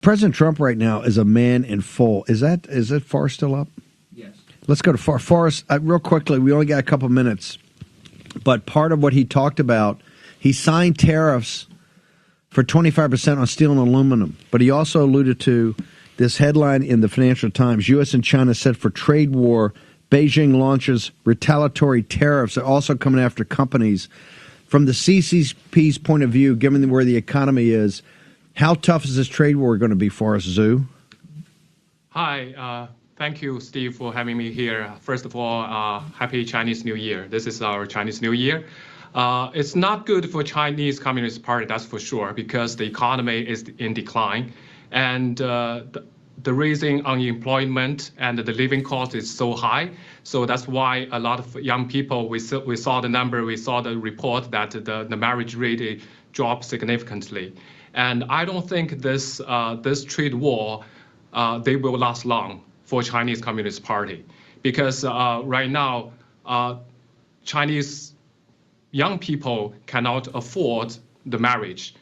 President Trump right now is a man in full. Is that Forrest still up? Yes. Let's go to Forrest real quickly. We only got a couple minutes, but part of what he talked about, he signed tariffs for 25% on steel and aluminum, but he also alluded to this headline in the Financial Times: U.S. and China set for trade war. Beijing launches retaliatory tariffs. They're also coming after companies. From the CCP's point of view, given where the economy is, how tough is this trade war going to be for us, Zhu? Hi. Thank you, Steve, for having me here. First of all, Happy Chinese New Year. This is our Chinese New Year. It's not good for Chinese Communist Party, that's for sure, because the economy is in decline. And the raising unemployment and the living cost is so high. So that's why a lot of young people, we saw the number, we saw the report that the marriage rate dropped significantly. And I don't think this trade war, they will last long for Chinese Communist Party, because right now, Chinese young people cannot afford the marriage.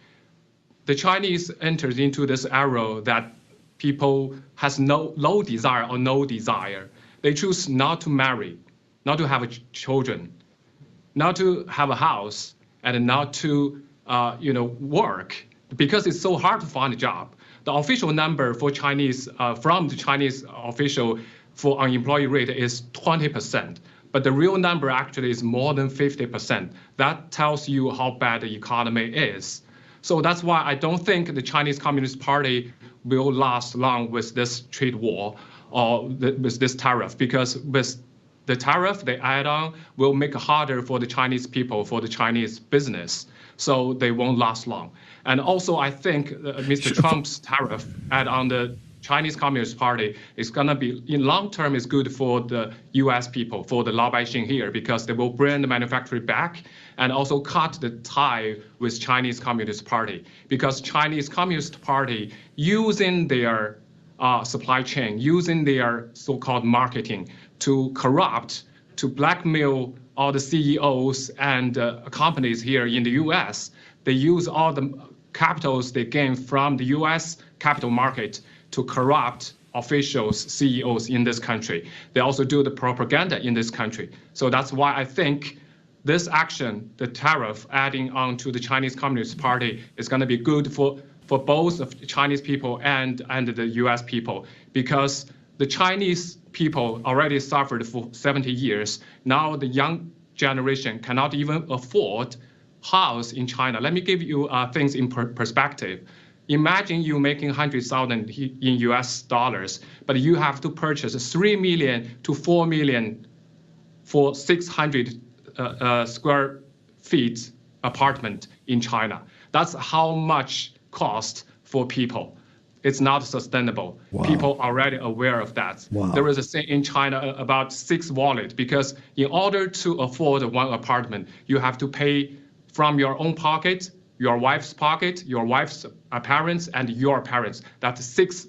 The Chinese enters into this era that people has low desire or no desire. They choose not to marry, not to have children, not to have a house, and not to work, because it's so hard to find a job. The official number for Chinese, from the Chinese official for unemployment rate is 20%, but the real number actually is more than 50%. That tells you how bad the economy is. So that's why I don't think the Chinese Communist Party will last long with this trade war or with this tariff, because with the tariff they add on will make it harder for the Chinese people, for the Chinese business. So they won't last long. And also, I think Mr. Trump's tariff add on the Chinese Communist Party is going to be, in long term, is good for the U.S. people, for the Laobaixing here, because they will bring the manufacturing back and also cut the tie with Chinese Communist Party. Because Chinese Communist Party, using their supply chain, using their so-called marketing to corrupt, to blackmail all the CEOs and companies here in the U.S., they use all the capitals they gain from the U.S. capital market to corrupt officials, CEOs in this country. They also do the propaganda in this country. So that's why I think this action, the tariff adding on to the Chinese Communist Party, is going to be good for both of the Chinese people and the U.S. people, because the Chinese people already suffered for 70 years. Now the young generation cannot even afford house in China. Let me give you things in perspective. Imagine you making 100,000 in US dollars, but you have to purchase 3 million to 4 million for 600 square feet apartment in China. That's how much cost for people. It's not sustainable. Wow. People are already aware of that. Wow. There is a saying in China about 6 wallet, because in order to afford one apartment, you have to pay from your own pocket, your wife's pocket, your wife's parents, and your parents. That 6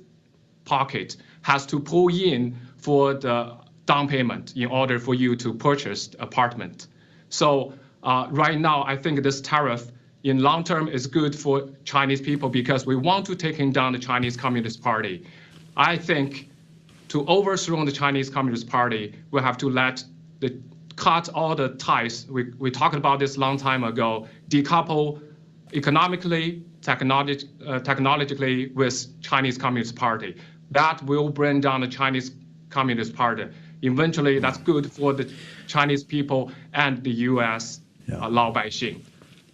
pocket has to pull in for the down payment in order for you to purchase the apartment. So right now, I think this tariff in long term is good for Chinese people, because we want to take down the Chinese Communist Party. I think to overthrow the Chinese Communist Party, we have to cut all the ties. We talked about this a long time ago, decouple economically, technologically with Chinese Communist Party. That will bring down the Chinese Communist Party. Eventually, that's good for the Chinese people and the U.S. Laobaixing.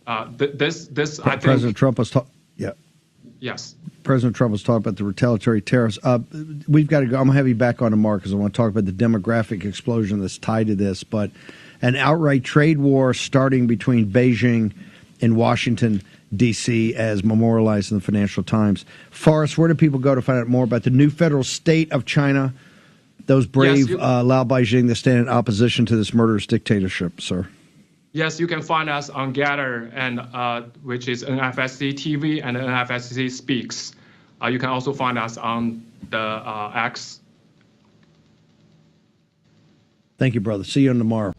I think President Trump was talking. Yeah. Yes. President Trump was talking about the retaliatory tariffs. We've got to go. I'm going to have you back on tomorrow because I want to talk about the demographic explosion that's tied to this. But an outright trade war starting between Beijing and Washington, D.C., as memorialized in the Financial Times. Forrest, where do people go to find out more about the new federal state of China, those brave Laobaixing that stand in opposition to this murderous dictatorship, sir? Yes, you can find us on Gather, and which is NFSC TV and NFSC Speaks. You can also find us on the X. Thank you, brother. See you on tomorrow.